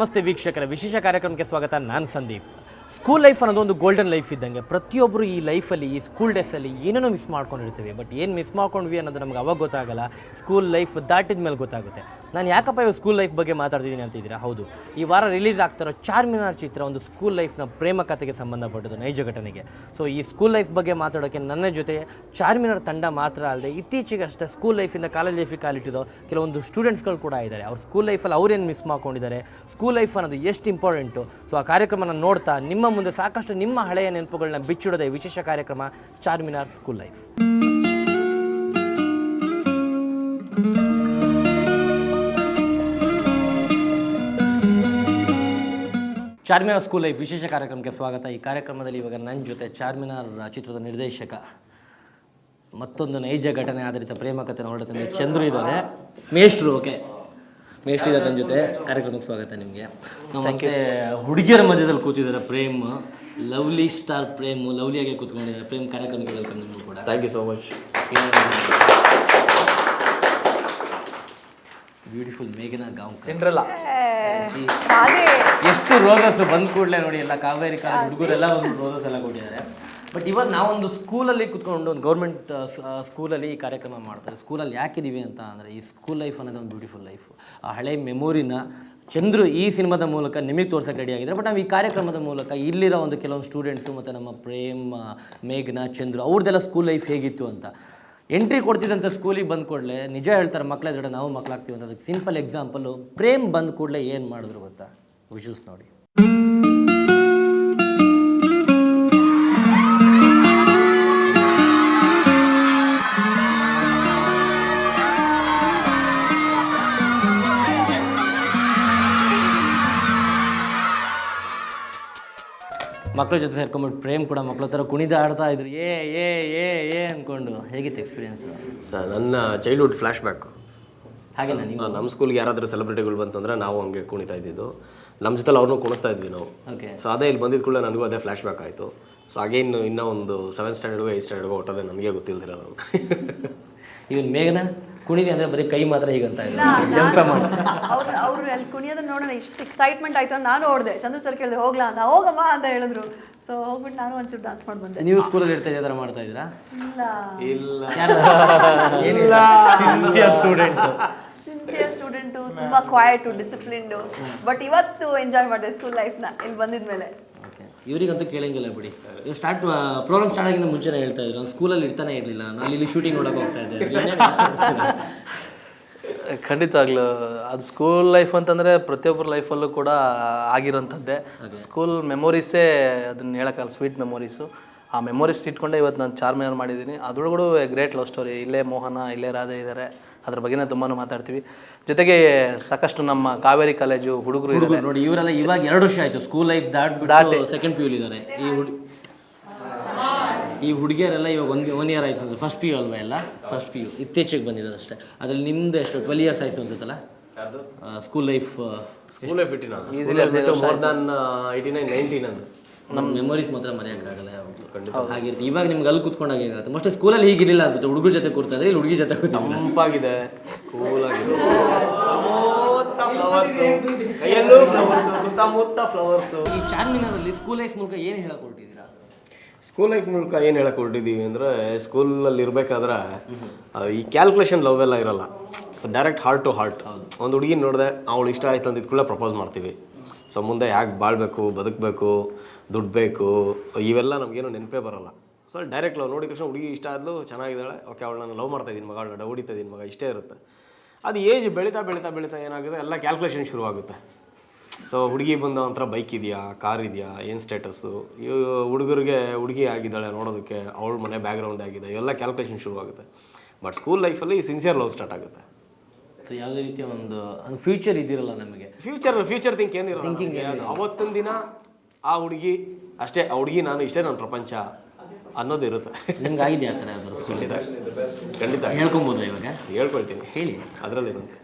ನಮಸ್ತೆ ವೀಕ್ಷಕರೇ, ವಿಶೇಷ ಕಾರ್ಯಕ್ರಮಕ್ಕೆ ಸ್ವಾಗತ. ನಾನು ಸಂದೀಪ್. ಸ್ಕೂಲ್ ಲೈಫ್ ಅನ್ನೋದು ಒಂದು ಗೋಲ್ಡನ್ ಲೈಫ್ ಇದ್ದಂಗೆ. ಪ್ರತಿಯೊಬ್ಬರು ಈ ಲೈಫಲ್ಲಿ, ಈ ಸ್ಕೂಲ್ ಡೇಸಲ್ಲಿ ಏನೇನೋ ಮಿಸ್ ಮಾಡ್ಕೊಂಡಿರ್ತೀವಿ. ಬಟ್ ಏನು ಮಿಸ್ ಮಾಡ್ಕೊಂಡ್ವಿ ಅನ್ನೋದು ನಮ್ಗೆ ಅವಾಗ ಗೊತ್ತಾಗಲ್ಲ, ಸ್ಕೂಲ್ ಲೈಫ್ ದಾಟಿದ ಮೇಲೆ ಗೊತ್ತಾಗುತ್ತೆ. ನಾನು ಯಾಕಪ್ಪ ಇವಾಗ ಸ್ಕೂಲ್ ಲೈಫ್ ಬಗ್ಗೆ ಮಾತಾಡ್ತಿದ್ದೀನಿ ಅಂತಿದ್ದೀರಾ? ಹೌದು, ಈ ವಾರ ರಿಲೀಸ್ ಆಗ್ತಿರೋ ಚಾರ್ಮಿನಾರ್ ಚಿತ್ರ ಒಂದು ಸ್ಕೂಲ್ ಲೈಫ್ನ ಪ್ರೇಮ ಕಥೆಗೆ ಸಂಬಂಧಪಟ್ಟದ್ದು, ನೈಜ ಘಟನೆಗೆ. ಸೊ ಈ ಸ್ಕೂಲ್ ಲೈಫ್ ಬಗ್ಗೆ ಮಾತಾಡೋಕ್ಕೆ ನನ್ನ ಜೊತೆ ಚಾರ್ಮಿನಾರ್ ತಂಡ ಮಾತ್ರ ಅಲ್ಲದೆ ಇತ್ತೀಚೆಗೆ ಅಷ್ಟೇ ಸ್ಕೂಲ್ ಲೈಫಿಂದ ಕಾಲೇಜ್ ಲೈಫಿಗೆ ಕಾಲಿಟ್ಟಿರೋ ಕೆಲವೊಂದು ಸ್ಟೂಡೆಂಟ್ಸ್ಗಳು ಕೂಡ ಇದ್ದಾರೆ. ಅವ್ರು ಸ್ಕೂಲ್ ಲೈಫಲ್ಲಿ ಅವ್ರೇನು ಮಿಸ್ ಮಾಡ್ಕೊಂಡಿದ್ದಾರೆ, ಸ್ಕೂಲ್ ಲೈಫ್ ಅನ್ನೋದು ಎಷ್ಟು ಇಂಪಾರ್ಟೆಂಟು. ಸೊ ಆ ಕಾರ್ಯಕ್ರಮನ ನೋಡ್ತಾ ನಿಮ್ಮ ಮುಂದೆ ಸಾಕಷ್ಟು ನಿಮ್ಮ ಹಳೆಯ ನೆನಪುಗಳನ್ನ ಬಿಚ್ಚಿಡೋದೇ ವಿಶೇಷ ಕಾರ್ಯಕ್ರಮ Charminar school life. Charminar school life ವಿಶೇಷ ಕಾರ್ಯಕ್ರಮಕ್ಕೆ ಸ್ವಾಗತ. ಈ ಕಾರ್ಯಕ್ರಮದಲ್ಲಿ ಇವಾಗ ನನ್ನ ಜೊತೆ ಚಾರ್ಮಿನಾರ್ ಚಿತ್ರದ ನಿರ್ದೇಶಕ, ಮತ್ತೊಂದು ನೈಜ ಘಟನೆ ಆಧಾರಿತ ಪ್ರೇಮ ಕಥೆ ಹೊರಡುತ್ತೆ ಚಂದ್ರು ಇದ್ದಾರೆ, ಮೇಷ್ಟ್ರು. ಓಕೆ, ಮೇಷ್ಟ್ರು ಇದ್ದಾರೆ ನನ್ನ ಜೊತೆ. ಕಾರ್ಯಕ್ರಮಕ್ಕೆ ಸ್ವಾಗತ ನಿಮಗೆ. ಮತ್ತೆ ಹುಡುಗಿಯರ ಮಧ್ಯದಲ್ಲಿ ಕೂತಿದ್ದಾರೆ ಪ್ರೇಮ್, ಲವ್ಲಿ ಸ್ಟಾರ್ ಪ್ರೇಮ್, ಲವ್ಲಿಯಾಗೆ ಕೂತ್ಕೊಂಡಿದ್ದಾರೆ. ಪ್ರೇಮ್, ಕಾರ್ಯಕ್ರಮಕ್ಕೆ ವೆಲ್ಕಮ್ ನಿಮಗೂ ಕೂಡ. Thank you so much. Beautiful ಮೇಘನಾ ಗಾಂವ್ ಸಿಂಡ್ರೆಲ್ಲಾ. ಎಷ್ಟು ರೋಸಸ್ ಬಂದ ಕೂಡಲೇ ನೋಡಿ, ಎಲ್ಲ ಕಾವೇರಿ ಕಾಲೇಜ್ ಹುಡುಗರೆಲ್ಲ ಒಂದು ರೋಸಸ್ ಎಲ್ಲ ಕೊಟ್ಟಿದ್ದಾರೆ. ಬಟ್ ಇವಾಗ ನಾವೊಂದು ಸ್ಕೂಲಲ್ಲಿ ಕುತ್ಕೊಂಡು, ಒಂದು ಗೌರ್ಮೆಂಟ್ ಸ್ಕೂಲಲ್ಲಿ ಈ ಕಾರ್ಯಕ್ರಮ ಮಾಡ್ತಾರೆ. ಸ್ಕೂಲಲ್ಲಿ ಯಾಕಿದ್ದೀವಿ ಅಂತ ಅಂದರೆ, ಈ ಸ್ಕೂಲ್ ಲೈಫ್ ಅನ್ನೋದು ಒಂದು ಬ್ಯೂಟಿಫುಲ್ ಲೈಫ್. ಆ ಹಳೆ ಮೆಮೊರಿನ ಚಂದ್ರು ಈ ಸಿನಿಮಾದ ಮೂಲಕ ನಿಮಗೆ ತೋರ್ಸೋಕ್ಕೆ ರೆಡಿ ಆಗಿದ್ದಾರೆ. ಬಟ್ ನಾವು ಈ ಕಾರ್ಯಕ್ರಮದ ಮೂಲಕ ಇಲ್ಲಿರೋ ಒಂದು ಕೆಲವೊಂದು ಸ್ಟೂಡೆಂಟ್ಸು ಮತ್ತು ನಮ್ಮ ಪ್ರೇಮ್, ಮೇಘನಾ, ಚಂದ್ರು ಅವ್ರದ್ದೆಲ್ಲ ಸ್ಕೂಲ್ ಲೈಫ್ ಹೇಗಿತ್ತು ಅಂತ ಎಂಟ್ರಿ ಕೊಡ್ತಿದ್ದಂಥ ಸ್ಕೂಲಿಗೆ ಬಂದ ಕೂಡಲೇ ನಿಜ ಹೇಳ್ತಾರೆ, ಮಕ್ಕಳ ಜೊತೆ ನಾವು ಮಕ್ಕಳಾಗ್ತೀವಿ ಅಂತ. ಅದಕ್ಕೆ ಸಿಂಪಲ್ ಎಕ್ಸಾಂಪಲು, ಪ್ರೇಮ್ ಬಂದ ಕೂಡಲೇ ಏನು ಮಾಡಿದ್ರು ಗೊತ್ತಾ? ವಿಷಸ್ ನೋಡಿ. ಮಕ್ಕಳ ಜೊತೆ ಸೇರ್ಕೊಂಡ್ಬಿಟ್ಟು ಪ್ರೇಮ್ ಕೂಡ ಮಕ್ಕಳ ಥರ ಕುಣಿದ ಆಡ್ತಾ ಇದ್ರು, ಏ ಏ ಏ ಏ ಅಂದ್ಕೊಂಡು. ಹೇಗಿತ್ತು ಎಕ್ಸ್ಪೀರಿಯನ್ಸು? ಸರ್, ನನ್ನ ಚೈಲ್ಡ್ಹುಡ್ ಫ್ಲ್ಯಾಶ್ ಬ್ಯಾಕ್. ಹಾಗೆ ನಾನು ನಮ್ಮ ಸ್ಕೂಲ್ಗೆ ಯಾರಾದರೂ ಸೆಲೆಬ್ರಿಟಿಗಳು ಬಂತಂದರೆ ನಾವು ಹಂಗೆ ಕುಣಿತಾ ಇದ್ದಿದ್ದು. ನಮ್ಮ ಜೊತೆಲಿ ಅವ್ರನ್ನೂ ಕುಣಿಸ್ತಾ ಇದ್ವಿ ನಾವು. ಓಕೆ. ಸೊ ಅದೇ ಇಲ್ಲಿ ಬಂದಿದ್ದ ಕೂಡ ನನಗೂ ಅದೇ ಫ್ಲ್ಯಾಶ್ ಬ್ಯಾಕ್ ಆಯಿತು. ಸೊ ಹಾಗೆ ಇನ್ನೂ ಒಂದು 7th ಸ್ಟ್ಯಾಂಡರ್ಡ್ಗೋ 8th ಸ್ಟ್ಯಾಂಡರ್ಡ್ಗೋ ಹೊಟ್ಟದೆ ನನಗೆ ಗೊತ್ತಿಲ್ದಿರ ನಾನು. ಇವನ್ ಮೇಘನಾ ಕುಣಿವಿ ಅಂದರೆ ಬರೀ ಕೈ ಮಾತ್ರ ಹೀಗಂತ ಇಲ್ಲ, ಜಂಪ ಮಾಡಿ ಅವ್ರು ಅಲ್ಲಿ ಕುಣಿಯೋದನ್ನ ನೋಡೋಣ ಇಷ್ಟು ಎಕ್ಸೈಟ್ಮೆಂಟ್ ಆಯ್ತು ಅಂತ ನಾನು ನೋಡಿದೆ. ಚಂದ್ರ ಸರ್ ಕೇಳಿದೆ ಹೋಗ್ಲಾ ಅಂತ, ಹೋಗಮ್ಮ ಅಂತ ಹೇಳಿದ್ರು. ಸೊ ಹೋಗ್ಬಿಟ್ಟು ನಾನು ಒಂಚೂರು ಡಾನ್ಸ್ ಮಾಡಿ ಬಂದೆ. ನೀವು ಸ್ಕೂಲಲ್ಲಿ ಇರ್ತಾ ಥರ ಮಾಡ್ತಾ ಇದ್ದೀರಾ? ಇಲ್ಲ, ಸಿನ್ಸಿಯರ್ ಸ್ಟೂಡೆಂಟು, ತುಂಬಾ ಕ್ವಾಯಟು, ಡಿಸಿಪ್ಲಿನ್ಡು. ಬಟ್ ಇವತ್ತು ಎಂಜಾಯ್ ಮಾಡಿದೆ ಸ್ಕೂಲ್ ಲೈಫ್ನ ಇಲ್ಲಿ ಬಂದಿದ್ಮೇಲೆ. ಓಕೆ, ಇವರಿಗಂತೂ ಕೇಳಂಗಿಲ್ಲ ಬಿಡಿ. ಇವ್ ಪ್ರೋಗ್ರಾಮ್ ಸ್ಟಾರ್ಟ್ ಆಗಿಂದ ಮುಂಚೆನೇ ಹೇಳ್ತಾ ಇದ್ರು, ನಾನು ಸ್ಕೂಲಲ್ಲಿ ಇರ್ತಾನೆ ಇರಲಿಲ್ಲ, ನಾನು ಇಲ್ಲಿ ಶೂಟಿಂಗ್ ನೋಡೋಕೆ ಹೋಗ್ತಾ ಇದ್ದೆ. ಖಂಡಿತವಾಗ್ಲೂ ಅದು ಸ್ಕೂಲ್ ಲೈಫ್ ಅಂತಂದರೆ ಪ್ರತಿಯೊಬ್ಬರ ಲೈಫಲ್ಲೂ ಕೂಡ ಆಗಿರೋಂಥದ್ದೇ. ಸ್ಕೂಲ್ ಮೆಮೊರೀಸೇ ಅದನ್ನ ಹೇಳೋಕ್ಕಲ್ಲ, ಸ್ವೀಟ್ ಮೆಮೊರೀಸು. ಆ ಮೆಮೊರೀಸ್ ಇಟ್ಕೊಂಡೆ ಇವತ್ತು ನಾನು ಚಾರ್ಮಿನಾರ್ ಮಾಡಿದ್ದೀನಿ. ಅದರೊಳಗಡೆ ಗ್ರೇಟ್ ಲವ್ ಸ್ಟೋರಿ. ಇಲ್ಲೇ ಮೋಹನ, ಇಲ್ಲೇ ರಾಧೆ ಇದ್ದಾರೆ. ಅದ್ರ ಬಗ್ಗೆನೇ ತುಂಬಾ ಮಾತಾಡ್ತೀವಿ. ಜೊತೆಗೆ ಸಾಕಷ್ಟು ನಮ್ಮ ಕಾವೇರಿ ಕಾಲೇಜು ಹುಡುಗರು ನೋಡಿ, ಇವರೆಲ್ಲ ಇವಾಗ 2 ವರ್ಷ ಆಯಿತು ಸ್ಕೂಲ್ ಲೈಫ್ ದಾಟಿ ಸೆಕೆಂಡ್ ಪಿ ಯು ಇದ್ದಾರೆ. ಈ ಹುಡುಗಿಯರೆಲ್ಲ ಇವಾಗ 1 ಇಯರ್ ಆಯಿತು. ಫಸ್ಟ್ ಪಿ ಯು ಅಲ್ವಾ? ಎಲ್ಲ ಫಸ್ಟ್ ಪಿ ಯು ಇತ್ತೀಚೆಗೆ ಬಂದಿದ್ದಾರೆ ಅಷ್ಟೇ. ಅದ್ರಲ್ಲಿ ನಿಮ್ದು ಎಷ್ಟು 12 ಇಯರ್ಸ್ ಆಯಿತು ಅನ್ಸುತ್ತಲ್ಲ ಸ್ಕೂಲ್ ಲೈಫ್? ಬಿಟ್ಟು ನಾನು ಈಸಿಲಿ ಮೋರ್ ದ್ಯಾನ್ 89, 90 ನಂದು. ನಮ್ಮ ಮೆಮೊರೀಸ್ ಮಾತ್ರ ಮರೆಯೋಕ್ಕಾಗಲ್ಲ ಯಾವಾಗಲೂ. ಹಾಗಿರುತ್ತೆ. ಇವಾಗ ನಿಮ್ಗೆ ಅಲ್ಲಿ ಕೂತ್ಕೊಂಡಾಗ ಹೇಗಾಗುತ್ತೆ? ಮೋಸ್ಟ್ಲಿ ಸ್ಕೂಲಲ್ಲಿ ಹೀಗಿರಲಿಲ್ಲ ಅನ್ಸುತ್ತೆ. ಹುಡುಗರ ಜೊತೆ ಕೂರ್ತಾರೆ, ಇಲ್ಲಿ ಹುಡುಗಿ ಜೊತೆ ತಂಪಾಗಿದೆ, ಕೂಲಾಗಿದೆ, ಸುತ್ತಮುತ್ತ ಫ್ಲವರ್ಸು. ಈ ಚಾರ್ಮಿನಾರಲ್ಲಿ ಸ್ಕೂಲ್ ಲೈಫ್ ಮೂಲಕ ಏನು ಹೇಳಕ್ಕೆ ಹೊರಟಿದ್ದೀರಾ? ಸ್ಕೂಲ್ ಲೈಫ್ ಮೂಲಕ ಏನು ಹೇಳಕ್ಕೆ ಹೊರಟಿದ್ದೀವಿ ಅಂದರೆ, ಸ್ಕೂಲಲ್ಲಿ ಇರಬೇಕಾದ್ರೆ ಈ ಕ್ಯಾಲ್ಕುಲೇಷನ್ ಲವ್ ಎಲ್ಲ ಇರೋಲ್ಲ. So direct heart to heart. ಒಂದು ಹುಡುಗಿ ನೋಡಿದೆ, ಅವಳು ಇಷ್ಟ ಆಯ್ತು ಅಂದಿದ್ದು ಕೂಡ ಪ್ರಪೋಸ್ ಮಾಡ್ತೀವಿ. ಸೊ ಮುಂದೆ ಯಾಕೆ ಬಾಳಬೇಕು, ಬದುಕಬೇಕು, ದುಡ್ಡು ಬೇಕು, ಇವೆಲ್ಲ ನಮಗೇನು ನೆನಪೇ ಬರೋಲ್ಲ. ಸೊ ಡೈರೆಕ್ಟ್ ಲವ್ ನೋಡಿದ ತಕ್ಷಣ ಹುಡುಗಿ ಇಷ್ಟ ಆದ್ಲು, ಚೆನ್ನಾಗಿದ್ದಾಳೆ, ಓಕೆ ಅವಳು ನಾನು ಲವ್ ಮಾಡ್ತಾಯಿದ್ದೀನಿ ಮಗ, ಅವಳನ್ನ ಹೊಡಿತಾ ಇದ್ದೀನಿ ಮಗ, ಇಷ್ಟೇ ಇರುತ್ತೆ. ಅದು ಏಜ್ ಬೆಳೀತಾ ಬೆಳೀತಾ ಬೆಳೀತಾ ಏನಾಗುತ್ತೆ, ಎಲ್ಲ ಕ್ಯಾಲ್ಕುಲೇಷನ್ ಶುರುವಾಗುತ್ತೆ. ಸೊ ಹುಡುಗಿ ಬಂದ ಒಂಥರ ಬೈಕ್ ಇದೆಯಾ, ಕಾರ್ ಇದೆಯಾ, ಏನು ಸ್ಟೇಟಸ್ಸು, ಹುಡುಗರಿಗೆ ಹುಡುಗಿ ಆಗಿದ್ದಾಳೆ ನೋಡೋದಕ್ಕೆ, ಅವಳ ಮನೆ ಬ್ಯಾಕ್ಗ್ರೌಂಡ್ ಆಗಿದೆ, ಎಲ್ಲ ಕ್ಯಾಲ್ಕುಲೇಷನ್ ಶುರುವಾಗುತ್ತೆ. ಬಟ್ ಸ್ಕೂಲ್ ಲೈಫಲ್ಲಿ ಸಿನ್ಸಿಯರ್ ಲವ್ ಸ್ಟಾರ್ಟ್ ಆಗುತ್ತೆ. ಸೊ ಯಾವುದೇ ರೀತಿಯ ಒಂದು ಫ್ಯೂಚರ್ ಇದ್ದಿರಲ್ಲ ನಮಗೆ. ಫ್ಯೂಚರ್ ಥಿಂಕಿಂಗ್ ಅವತ್ತೊಂದು ದಿನ ಆ ಹುಡುಗಿ ಅಷ್ಟೇ, ಆ ಹುಡುಗಿ ನಾನು ಇಷ್ಟೇ ನನ್ನ ಪ್ರಪಂಚ ಅನ್ನೋದು ಇರುತ್ತೆ. ನಿಮ್ಗೆ ಆಗಿದೆ ಆ ಥರ ಯಾವ್ದಾರು ಸ್ಕೂಲ್? ಖಂಡಿತ ಹೇಳ್ಕೊಬೋದು ಇವಾಗ? ಹೇಳ್ಕೊಳ್ತೀನಿ, ಹೇಳಿ. ಅದರಲ್ಲಿ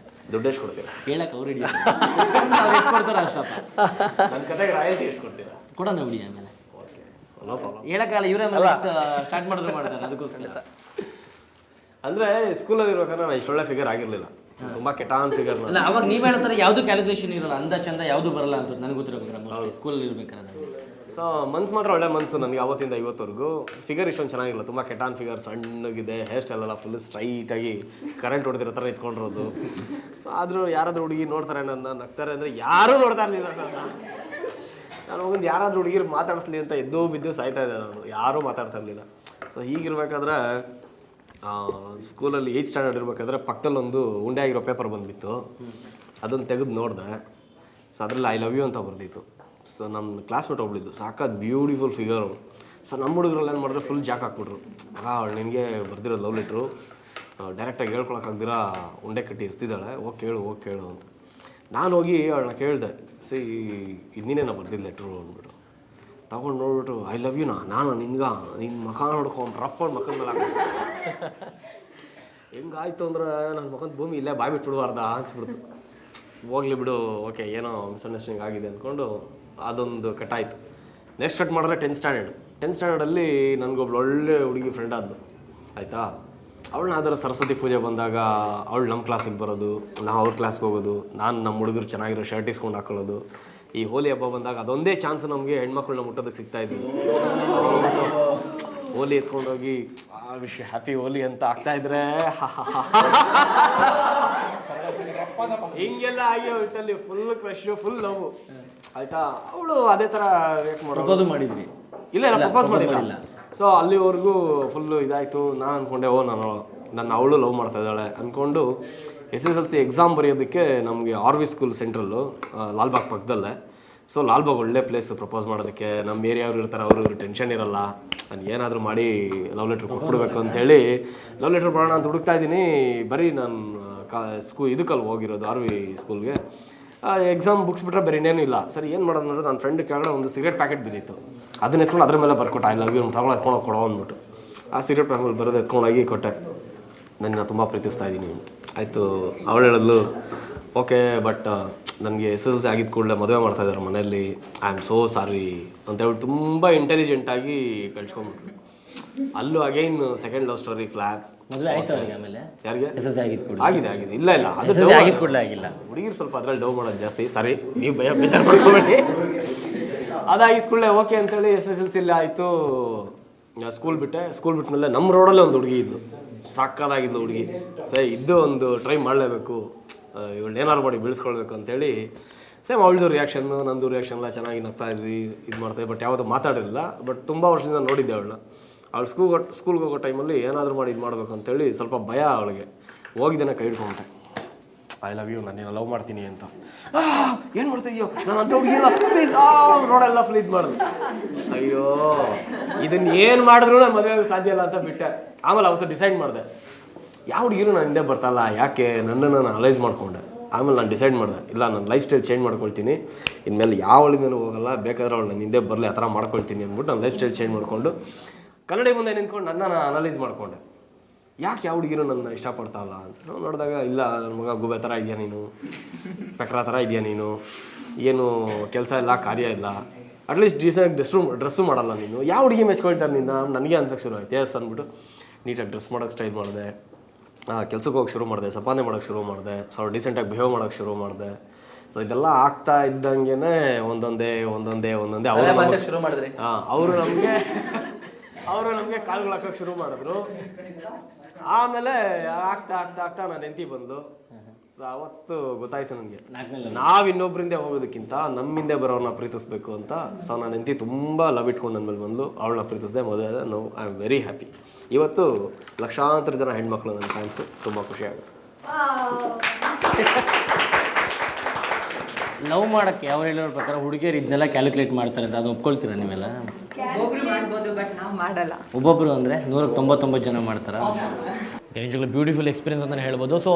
ದುಡ್ಡು ಎಷ್ಟು ಕೊಡ್ತೀರಾ? ಕೇಳಕ್ಕೆ ಅವ್ರು ಹಿಡಿಯ ಎಷ್ಟು ಕೊಡ್ತಾರ ಅಷ್ಟಪ್ಪ. ನನ್ನ ಕತೆಗೆ ರಾಯಲ್ಟಿ ಎಷ್ಟು ಕೊಡ್ತೀರಾ? ಕೊಡೋಣ ಬಿಡಿ. ಆಮೇಲೆ ನೋ ಪ್ರಾಬ್ಲಮ್. ಹೇಳೋಕ್ಕಲ್ಲ, ಇವರೇ ಮೇಲೆ ಸ್ಟಾರ್ಟ್ ಮಾಡಿದ್ರು ಮಾಡ್ತಾರೆ. ಅದಕ್ಕೋಸ್ಕರ ಅಂದರೆ ಸ್ಕೂಲಲ್ಲಿ ಇರ್ಬೇಕಾದ್ರೆ ನಾನು ಇಷ್ಟೊಳ್ಳೆ ಫಿಗರ್ ಆಗಿರಲಿಲ್ಲ. ತುಂಬ ಕೆಟಾನ್ ಫಿಗರ್ ಅಲ್ಲ ಅವಾಗ ನೀವು ಹೇಳೋ ಥರ ಯಾವುದು ಕ್ಯಾಲ್ಕುಲೇಷನ್ ಇರಲ್ಲ, ಅಂದ ಚಂದ ಯಾವುದು ಬರಲ್ಲ ಅನ್ಸುತ್ತೆ ನನಗೆ ಗೊತ್ತಿರೋ ಸ್ಕೂಲಲ್ಲಿ ಇರ್ಬೇಕಾದ್ರೆ. ಸೊ ಮನ್ಸು ಮಾತ್ರ ಒಳ್ಳೆ ಮನಸ್ಸು ನನಗೆ ಅವತ್ತಿಂದ ಇವತ್ತವರೆಗೂ. ಫಿಗರ್ ಇಷ್ಟೊಂದು ಚೆನ್ನಾಗಿಲ್ಲ, ತುಂಬ ಕೆಟಾನ್ ಫಿಗರ್, ಸಣ್ಣಗಿದೆ, ಹೇರ್ ಸ್ಟೈಲ್ ಎಲ್ಲ ಫುಲ್ ಸ್ಟ್ರೈಟಾಗಿ ಕರೆಂಟ್ ಹೊಡೆದಿರೋ ಥರ ಇಟ್ಕೊಂಡಿರೋದು. ಸೊ ಆದರೂ ಯಾರಾದರೂ ಹುಡುಗಿ ನೋಡ್ತಾರೆ ನನ್ನ ನಗ್ತಾರೆ ಅಂದರೆ ಯಾರೂ ನೋಡ್ತಾ ಇರಲಿಲ್ಲ ನಾನು ಹೋಗಿದ್ದು. ಯಾರಾದರೂ ಹುಡುಗಿರು ಮಾತಾಡಿಸ್ಲಿ ಅಂತ ಎದ್ದು ಬಿದ್ದು ಸಾಯ್ತಾ ಇದ್ದೆ ನಾನು, ಯಾರೂ ಮಾತಾಡ್ತಾ ಇರಲಿಲ್ಲ. ಸೊ ಹೀಗಿರ್ಬೇಕಾದ್ರೆ ಸ್ಕೂಲಲ್ಲಿ 8th ಸ್ಟ್ಯಾಂಡರ್ಡ್ ಇರಬೇಕಾದ್ರೆ ಪಕ್ಕದಲ್ಲೊಂದು ಉಂಡೆ ಆಗಿರೋ ಪೇಪರ್ ಬಂದುಬಿತ್ತು. ಅದನ್ನು ತೆಗೆದು ನೋಡಿದೆ. ಸೊ ಅದರಲ್ಲಿ ಐ ಲವ್ ಯು ಅಂತ ಬರ್ದಿತ್ತು. ಸೊ ನಮ್ಮ ಕ್ಲಾಸ್ಮೇಟ್ ಒಬ್ಳಿದ್ದು, ಸಾಕಾದ ಬ್ಯೂಟಿಫುಲ್ ಫಿಗರು. ಸೊ ನಮ್ಮ ಹುಡುಗರಲ್ಲಿ ಏನು ಮಾಡಿದ್ರೆ ಫುಲ್ ಜಾಕ್ ಹಾಕ್ಬಿಟ್ರು. ಅವಳು ನಿನಗೆ ಬರ್ದಿರೋ ಲವ್ ಲೆಟ್ರು ಡೈರೆಕ್ಟಾಗಿ ಹೇಳ್ಕೊಳಕ್ಕಾಗ್ದಿರಾ ಉಂಡೆ ಕಟ್ಟಿ ಎಸ್ತಿದ್ದಾಳೆ, ಹೋಗಿ ಕೇಳು ಅಂತ. ನಾನು ಹೋಗಿ ಅವಳನ್ನ ಕೇಳಿದೆ, ಸಿ ಇದು ನೀನೇನ ಬರ್ದಿದ್ದು ಲೆಟ್ರು ಅಂದ್ಬಿಟ್ಟು. ತಗೊಂಡು ನೋಡ್ಬಿಟ್ಟು ಐ ಲವ್ ಯುನಾ, ನಾನು ನಿನ್ನ ಮಖ ನೋಡ್ಕೊಂಡು ರಪ್ಕೊಂಡು ಮಕ್ಕದ ಮೇಲೆ ಹಾಕ್ಬಿಟ್ಟು ಹೆಂಗಾಯ್ತು ಅಂದ್ರೆ ನನ್ನ ಮಕ್ಕದ ಭೂಮಿ ಇಲ್ಲೇ ಬಾಯ್ ಬಿಟ್ಬಿಡುವಾರ್ದ ಅನ್ಸ್ಬಿಡ್ತು. ಹೋಗ್ಲಿ ಬಿಡು, ಓಕೆ ಏನೋ ಮಿಸ್ಅಂಡರ್ಸ್ಟ್ಯಾಂಡಿಂಗ್ ಆಗಿದೆ ಅಂದ್ಕೊಂಡು ಅದೊಂದು ಕಟ್ಟಾಯಿತು. ನೆಕ್ಸ್ಟ್ ಕಟ್ ಮಾಡಿದ್ರೆ 10th ಸ್ಟ್ಯಾಂಡರ್ಡಲ್ಲಿ ನನಗೊಬ್ಳು ಒಳ್ಳೆ ಹುಡುಗಿ ಫ್ರೆಂಡ್ ಆದ್ಲು, ಆಯಿತಾ. ಅವಳನ್ನ ಅದರ ಸರಸ್ವತಿ ಪೂಜೆ ಬಂದಾಗ ಅವಳು ನಮ್ಮ ಕ್ಲಾಸಿಗೆ ಬರೋದು, ನಾವು ಅವ್ರ ಕ್ಲಾಸ್ಗೆ ಹೋಗೋದು, ನಾನು ನಮ್ಮ ಹುಡುಗರು ಚೆನ್ನಾಗಿರೋ ಶರ್ಟ್ ಇಸ್ಕೊಂಡು ಹಾಕೊಳ್ಳೋದು. ಈ ಹೋಲಿ ಹಬ್ಬ ಬಂದಾಗ ಅದೊಂದೇ ಚಾನ್ಸ್ ನಮಗೆ ಹೆಣ್ಮಕ್ಳನ್ನ ಮುಟ್ಟೋದಕ್ಕೆ ಸಿಗ್ತಾಯಿದ್ವಿ. ಹೋಲಿ ಎತ್ಕೊಂಡೋಗಿ ವಿಶ್ ಹ್ಯಾಪಿ ಹೋಲಿ ಅಂತ ಆಗ್ತಾಯಿದ್ರೆ ಹಿಂಗೆಲ್ಲ ಆಗಿ ಹೋಯ್ತಲ್ಲಿ ಫುಲ್ ಕ್ರಶ್, ಫುಲ್ ಲವ್, ಆಯಿತಾ. ಅವಳು ಅದೇ ಥರ ರಿಯಾಕ್ಟ್ ಮಾಡೋದು ಮಾಡಿದ್ರಿ? ಇಲ್ಲ ಪ್ರಪೋಸ್ ಮಾಡಿಲ್ಲ. ಸೊ ಅಲ್ಲಿವರೆಗೂ ಫುಲ್ಲು ಇದಾಯಿತು. ನಾನು ಅಂದ್ಕೊಂಡೆ ನನ್ನ ಅವಳು ಲವ್ ಮಾಡ್ತಾ ಇದ್ದಾಳೆ ಅಂದ್ಕೊಂಡು SSLC ಎಕ್ಸಾಮ್ ಬರೆಯೋದಕ್ಕೆ ನಮಗೆ RV ಸ್ಕೂಲ್ ಸೆಂಟ್ರಲ್ಲು ಲಾಲ್ಬಾಗ್ ಪಕ್ಕದಲ್ಲೇ. ಸೊ ಲಾಲ್ಬಾಗ್ ಒಳ್ಳೆ ಪ್ಲೇಸ್ ಪ್ರಪೋಸ್ ಮಾಡೋದಕ್ಕೆ. ನಮ್ಮ ಏರಿಯಾವ್ರು ಇರ್ತಾರೆ, ಅವರು ಟೆನ್ಷನ್ ಇರಲ್ಲ, ನಾನು ಏನಾದರೂ ಮಾಡಿ ಲವ್ ಲೆಟ್ರ್ ಕೊಟ್ಬಿಡ್ಬೇಕು ಅಂಥೇಳಿ ಲವ್ ಲೆಟ್ರ್ ಬರೋಣ ಅಂತ ಹುಡುಕ್ತಾ ಇದ್ದೀನಿ. ಬರೀ ನಾನು ಇದಕ್ಕಲ್ಲಿ ಹೋಗಿರೋದು RV ಸ್ಕೂಲ್ಗೆ. ಎಕ್ಸಾಮ್ ಬುಕ್ಸ್ ಬಿಟ್ಟರೆ ಬೇರೆ ಇನ್ನೇನು ಇಲ್ಲ. ಸರಿ ಏನು ಮಾಡೋದು ಅಂದರೆ ನನ್ನ ಫ್ರೆಂಡ್ ಕೆಳಗಡೆ ಒಂದು ಸಿಗರೇಟ್ ಪ್ಯಾಕೆಟ್ ಬಿದ್ದಿತ್ತು. ಅದನ್ನ ಎತ್ಕೊಂಡು ಅದ್ರ ಮೇಲೆ ಬರ್ಕೊಟ್ಟು ಐ ಲವ್ ಯು ತಗೊಂಡು ಎತ್ಕೊಂಡು ಕೊಡೋ ಅಂದ್ಬಿಟ್ಟು ಆ ಸಿಗರೇಟ್ ಪ್ಯಾಕೆಟ್ ಬರೋದು ಎತ್ಕೊಂಡೋಗಿ ಕೊಟ್ಟೆ. ನನ್ನ ತುಂಬ ಪ್ರೀತಿಸ್ತಾ ಇದ್ದೀನಿ ಆಯಿತು. ಅವಳು ಹೇಳಿದ್ಲು, ಓಕೆ ಬಟ್ ನನಗೆ SSLC ಆಗಿದ್ದ ಕೂಡಲೇ ಮದುವೆ ಮಾಡ್ತಾಯಿದ್ದಾರೆ ಮನೆಯಲ್ಲಿ, ಐ ಆಮ್ ಸೋ ಸಾರಿ ಅಂತೇಳಿ ತುಂಬ ಇಂಟೆಲಿಜೆಂಟಾಗಿ ಕಳ್ಸ್ಕೊಂಡ್ಬಿಟ್ರು. ಅಲ್ಲೂ again second love story flop. ಮದುವೆ ಆಯ್ತು ಅವರಿಗೆ ಆಮೇಲೆ? ಯಾರಿಗೆ? ಆಗಿದೆ. ಇಲ್ಲ ಅದು ಆಗಿದ್ದು ಕೂಡಲೇ ಆಗಿಲ್ಲ. ಹುಡುಗಿರು ಸ್ವಲ್ಪ ಅದ್ರಲ್ಲಿ ಡವ್ ಮಾಡೋದು ಜಾಸ್ತಿ. ಸಾರಿ, ನೀವು ಬೇಜಾರು ಮಾಡ್ಕೊಬೇಡಿ. ಅದಾಗಿದ್ದು ಕೂಡಲೇ ಓಕೆ ಅಂತೇಳಿ SSLC ಆಯಿತು. ಸ್ಕೂಲ್ ಬಿಟ್ಟಮೇಲೆ ನಮ್ಮ ರೋಡಲ್ಲೇ ಒಂದು ಹುಡುಗಿ ಇದ್ಲು, ಸಾಕಾದಾಗಿದ್ಲು ಹುಡುಗಿ. ಸರಿ ಇದ್ದು ಒಂದು ಟ್ರೈ ಮಾಡಲೇಬೇಕು, ಇವಳು ಏನಾರು ಮಾಡಿ ಬೀಳಿಸ್ಕೊಳ್ಬೇಕು ಅಂತೇಳಿ ಸೇಮ್ ಅವಳದು ರಿಯಾಕ್ಷನ್ನು ನಂದು ರಿಯಾಕ್ಷನ್ ಎಲ್ಲ ಚೆನ್ನಾಗಿ ನಗ್ತಾ ಇದ್ವಿ, ಇದು ಮಾಡ್ತಾಯಿದ್ವಿ. ಬಟ್ ಯಾವುದು ಮಾತಾಡಿರಲಿಲ್ಲ. ಬಟ್ ತುಂಬ ವರ್ಷದಿಂದ ನೋಡಿದ್ದೆ ಅವಳನ್ನ. ಅವಳು ಸ್ಕೂಲ್ಗೆ ಹೋಗೋ ಟೈಮಲ್ಲಿ ಏನಾದರೂ ಮಾಡಿ ಇದು ಮಾಡಬೇಕು ಅಂತೇಳಿ ಸ್ವಲ್ಪ ಭಯ ಅವಳಿಗೆ. ಹೋಗಿದ್ದೇನೆ ಕೈ ಹಿಡ್ಕೊಂಡೆ, ಐ ಲವ್ ಯು, ನಾನು ಲವ್ ಮಾಡ್ತೀನಿ ಅಂತ. ಏನು ಮಾಡ್ತಿದ್ಯೋ, ನಾನು ಅಂತ ಹುಡುಗಿಲ್ಲ ಪ್ಲೀಸ್, ರೋಡೆಲ್ಲ ಫುಲ್ ಇದು ಮಾಡಿದ್ರು. ಅಯ್ಯೋ ಇದನ್ನು ಏನು ಮಾಡಿದ್ರು ನಾನು ಮದುವೆ ಆಗೋಕ್ಕೆ ಸಾಧ್ಯ ಇಲ್ಲ ಅಂತ ಬಿಟ್ಟೆ. ಆಮೇಲೆ ಅವತ್ತು ಡಿಸೈಡ್ ಮಾಡಿದೆ, ಯಾವ ಹುಡುಗಿರು ನಾನು ಹಿಂದೆ ಬರ್ತಲ್ಲ, ಯಾಕೆ ನನ್ನನ್ನು ನಾನು ಅನಲೈಸ್ ಮಾಡಿಕೊಂಡೆ. ಆಮೇಲೆ ನಾನು ಡಿಸೈಡ್ ಮಾಡಿದೆ, ಇಲ್ಲ ನಾನು ಲೈಫ್ ಸ್ಟೈಲ್ ಚೇಂಜ್ ಮಾಡ್ಕೊಳ್ತೀನಿ, ಇನ್ಮೇಲೆ ಯಾವ ಹುಡುಗನೂ ಹೋಗಲ್ಲ, ಬೇಕಾದ್ರೆ ಅವಳು ನಾನು ಹಿಂದೆ ಬರಲಿ, ಆ ಥರ ಮಾಡ್ಕೊಳ್ತೀನಿ ಅಂದ್ಬಿಟ್ಟು ನಾನು ಲೈಫ್ ಸ್ಟೈಲ್ ಚೇಂಜ್ ಮಾಡಿಕೊಂಡು ಕನ್ನಡಿ ಮುಂದೆ ನಿಂತ್ಕೊಂಡು ನಾನು ಅನಲೈಸ್ ಮಾಡಿಕೊಂಡೆ. ಯಾಕೆ ಯಾವ ಹುಡುಗಿರು ನನ್ನ ಇಷ್ಟಪಡ್ತಾವಲ್ಲ ಅಂತ ನಾವು ನೋಡಿದಾಗ, ಇಲ್ಲ ನನ್ನ ಮಗ ಗುಬೆ ಥರ ಇದೆಯಾ ನೀನು, ಪೆಕ್ರ ಥರ ಇದೆಯಾ ನೀನು, ಏನು ಕೆಲಸ ಇಲ್ಲ, ಕಾರ್ಯ ಇಲ್ಲ, ಅಟ್ಲೀಸ್ಟ್ ಡೀಸೆಂಟ್ ಡ್ರೆಸ್ಸು ಮಾಡಲ್ಲ ನೀನು, ಯಾವ ಹುಡುಗಿ ಮೆಚ್ಕೊಳ್ತಾರೆ ನಿನ್ನ ನನಗೆ ಅನ್ಸೋಕ್ಕೆ ಶುರು ಆಯ್ತು. ಎಸ್ ಅಂದ್ಬಿಟ್ಟು ನೀಟಾಗಿ ಡ್ರೆಸ್ ಮಾಡೋಕ್ಕೆ ಸ್ಟೈಲ್ ಮಾಡಿದೆ, ಕೆಲ್ಸಕ್ಕೆ ಹೋಗಿ ಶುರು ಮಾಡಿದೆ, ಸಂಪಾದನೆ ಮಾಡೋಕ್ಕೆ ಶುರು ಮಾಡಿದೆ, ಸ್ವಲ್ಪ ಡೀಸೆಂಟಾಗಿ ಬಿಹೇವ್ ಮಾಡೋಕ್ಕೆ ಶುರು ಮಾಡಿದೆ. ಸೊ ಇದೆಲ್ಲ ಆಗ್ತಾ ಇದ್ದಂಗೆ ಒಂದೊಂದೇ ಶುರು ಮಾಡಿದ್ರಿ. ಅವರು ನಮಗೆ ಕಾಳುಗಳು ಹಾಕೋಕ್ಕೆ ಶುರು ಮಾಡಿದ್ರು. ಆಮೇಲೆ ಆಗ್ತಾ ನಾನು ಹೆಂಡತಿ ಬಂದು. ಸೊ ಅವತ್ತು ಗೊತ್ತಾಯ್ತು ನನಗೆ, ನಾವು ಇನ್ನೊಬ್ಬರಿಂದ ಹೋಗೋದಕ್ಕಿಂತ ನಮ್ಮಿಂದೆ ಬರೋರನ್ನ ಪ್ರೀತಿಸ್ಬೇಕು ಅಂತ. ಸೊ ನಾನು ಹೆಂಡತಿ ತುಂಬ ಲವ್ ಇಟ್ಕೊಂಡು ನನ್ನ ಮೇಲೆ ಬಂದು ಅವಳನ್ನ ಪ್ರೀತಿಸಿದೆ, ಮದುವೆ. No I am very happy. ಇವತ್ತು ಲಕ್ಷಾಂತರ ಜನ ಹೆಣ್ಮಕ್ಳು ನನ್ನ ಫ್ಯಾನ್ಸು, ತುಂಬ ಖುಷಿ ಆಗುತ್ತೆ. ಲವ್ ಮಾಡೋಕ್ಕೆ ಅವ್ರು ಹೇಳೋ ಪ್ರಕಾರ ಹುಡುಗಿಯರು ಇದನ್ನೆಲ್ಲ ಕ್ಯಾಲ್ಕುಲೇಟ್ ಮಾಡ್ತಾರೆ ಅಂತ, ಅದು ಒಪ್ಕೊಳ್ತೀರಾ ನೀವೆಲ್ಲ? ಒಬ್ಬೊಬ್ಬರು ಅಂದರೆ 199 ಜನ ಮಾಡ್ತಾರೆ. ನಿಜವಾಗ್ಲೂ ಬ್ಯೂಟಿಫುಲ್ ಎಕ್ಸ್ಪೀರಿಯನ್ಸ್ ಅಂತಲೇ ಹೇಳ್ಬೋದು. ಸೊ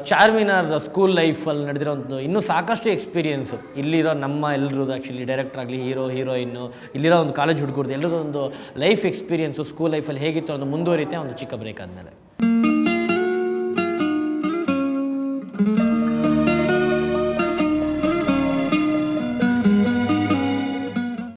ಚಾರ್ಮಿನಾರ್ ಸ್ಕೂಲ್ ಲೈಫಲ್ಲಿ ನಡೆದಿರೋ ಒಂದು ಇನ್ನೂ ಸಾಕಷ್ಟು ಎಕ್ಸ್ಪೀರಿಯೆನ್ಸು ಇಲ್ಲಿರೋ ನಮ್ಮ ಎಲ್ಲರದ್ದು, ಆ್ಯಕ್ಚುಲಿ ಡೈರೆಕ್ಟರ್ ಆಗಲಿ, ಹೀರೋಯಿನ್ನು, ಇಲ್ಲಿರೋ ಒಂದು ಕಾಲೇಜ್ ಹುಡುಗರದ್ದು ಎಲ್ಲರದ್ದು ಒಂದು ಲೈಫ್ ಎಕ್ಸ್ಪೀರಿಯೆನ್ಸು ಸ್ಕೂಲ್ ಲೈಫಲ್ಲಿ ಹೇಗಿತ್ತು ಅನ್ನೋದು ಮುಂದುವರಿಯುತ್ತೆ ಒಂದು ಚಿಕ್ಕ ಬ್ರೇಕ್ ಆದಮೇಲೆ.